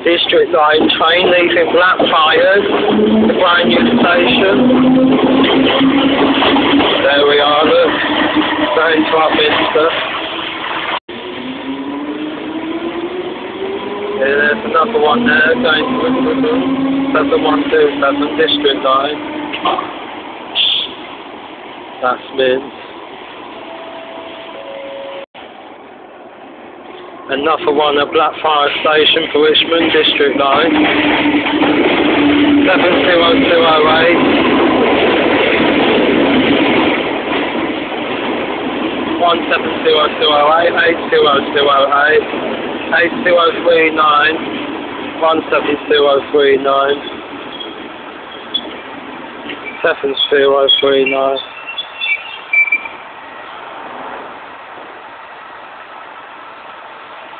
District line train leaving Blackfriars, the brand new station. There we are, look, going to Upminster. Yeah, there's another one there, going to Wimbledon. 7127, District line. That's Mint. Another one at Blackfriars Station for Richmond, District line. 70208. 170208, 8020208, 82039, 172039, 72039.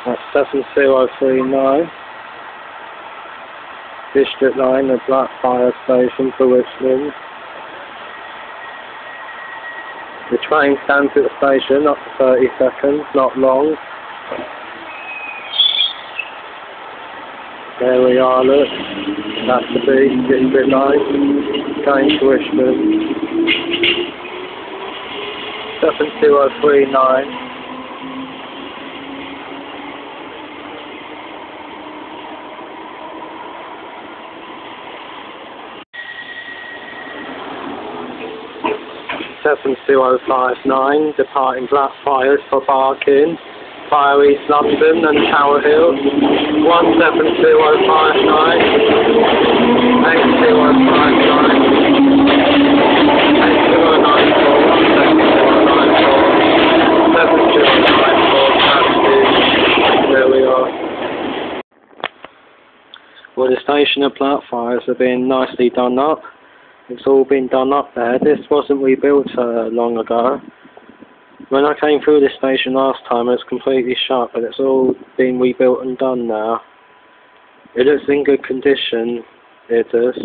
That's 7039. District line at Blackfriars Station for Richmond. The train stands at the station up to 30 seconds, not long. There we are, look. That's the big District line going to Richmond. 72039. Seven 2059, departing Blackfriars for Barking, via East London and Tower Hill. 17059, 8059, 8094, 7094, 7094, there we are. Well, the station at Blackfriars have been nicely done up. It's all been done up there. This wasn't rebuilt long ago. When I came through this station last time, it was completely shut, but it's all been rebuilt and done now. It looks in good condition, it does.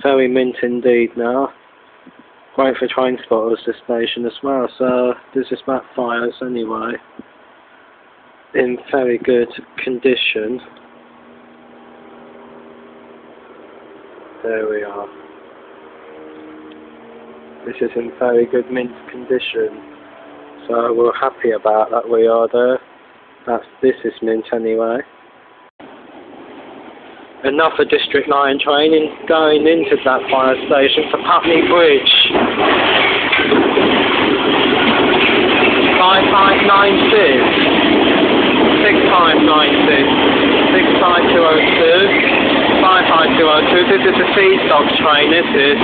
Very mint indeed now. Great for train spotters, this station as well. So this is Blackfriars anyway. In very good condition. There we are. This is in very good mint condition, so we're happy about that. We are there. This is mint anyway. Another District line train going into Blackfriars Station for Putney Bridge. 5596, 6596, 65202. 55202, this is a C-Stock train, this is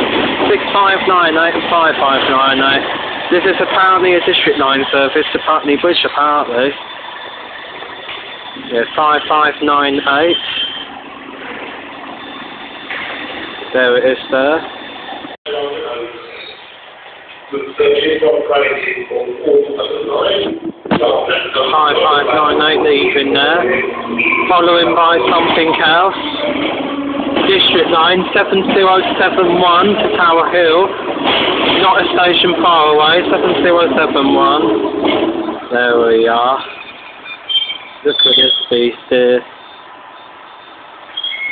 6598 and 5598. This is apparently a District line service to Putney Bridge, apparently. Yeah, 5598. There it is there. 5598 leaving there. Following by something else. District line 72071 to Tower Hill. Not a station far away. 72071. There we are. Look at this beast here.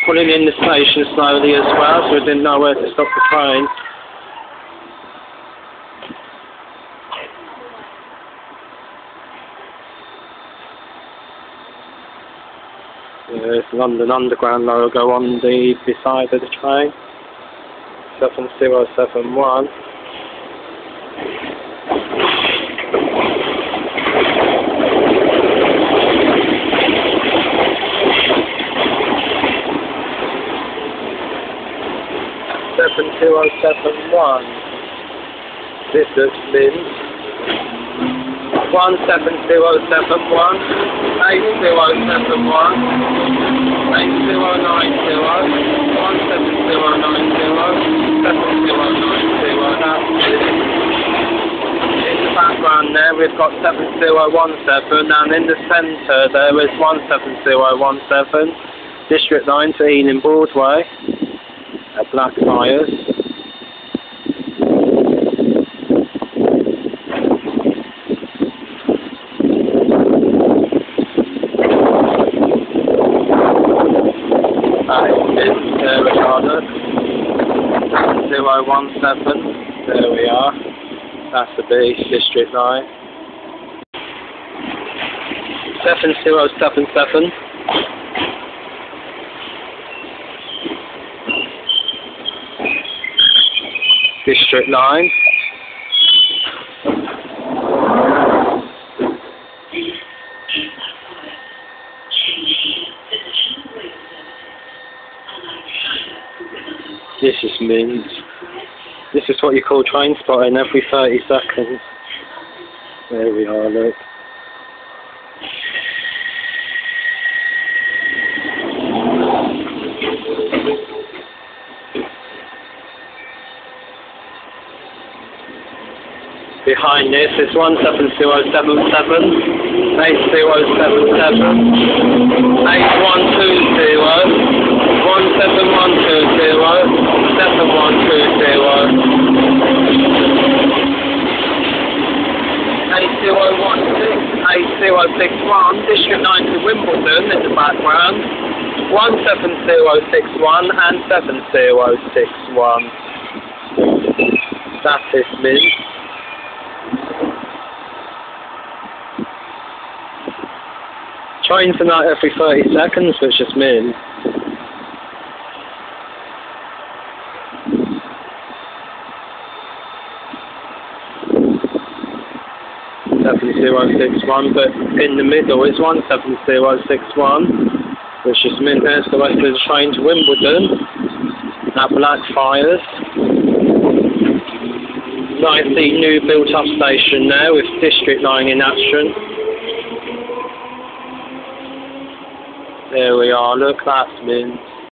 Pulling in the station slowly as well, so we didn't know where to stop the train. There's London Underground logo on the beside of the train. 7071. This looks mint. 17071, 8071, 8090, 17090, 7090, that's it. In the background there we've got 7017, and in the centre there is 17017, District line to Ealing Broadway at Blackfriars. are, look. 017. There we are. That's the B, district line. 7077. District line. This is mint. This is what you call train spotting every 30 seconds. There we are, look. Behind this is 17077, 8077, 8120, 17120, 7120, 8016, 8061, District 9 to Wimbledon in the background, 17061 and 7061. That is mint. Trains are out every 30 seconds, which is mint. Definitely 061, but in the middle is 17061, which is mint. There's the rest of the train to Wimbledon at Blackfriars. Nicely new built up station there with District Line in action. There we are, look, that's mint.